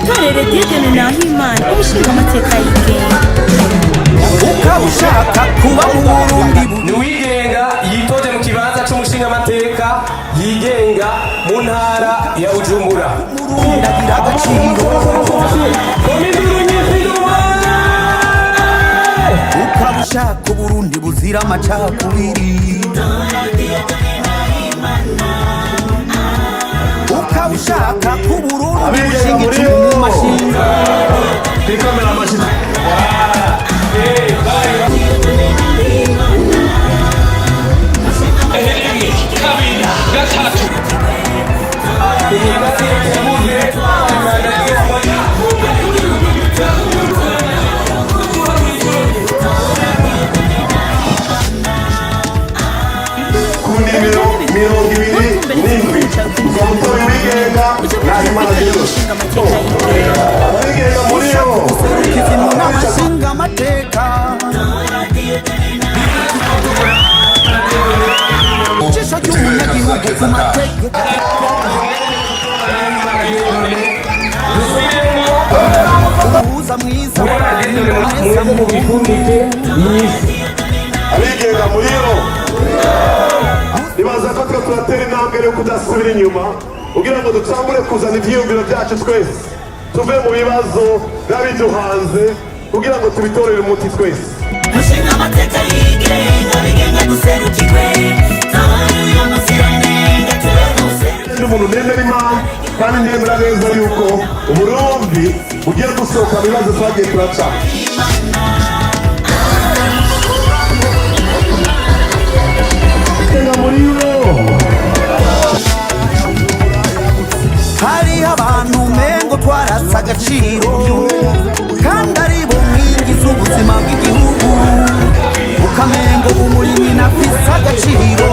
itorero Diedone Nahimana umushinga amateka yigenga. ukaba ushaka kuba mu Burundi niwigenga yitoje mu kibanza c'umushinga amateka yigenga mu ntara ya Bujumbura. ndagira agaciro ukaba ushaka Uburundi buzira amacakubiri ukaba ushaka ko Uburundi bushigikira mu mashinga Kamera mashini. amashinga amateka ijisho ry'umunyagihugu ku mategeko umuhuza mwiza abigenga muri yo nibaza ko twe turatera intambwe yo kudasubira inyuma kugira ngo dutangure kuzana ivyiyumviro vyacu twese tuve mu bibazo n'abiduhanze kugira ngo tubitorere umuti twese. Mushinga amateka yigenga bigenga duserukirwe tabaruye umuziranenge tubeho umuntu nemera imana kandi nemera neza yuko Uburundi bugiye gusohoka mu bibazo twagiye turaca. hariho abantu umengo twarasa agaciro kandi ari bo nkingi z'ubuzima bw'igihugu ukamengo umurimyi nafise agaciro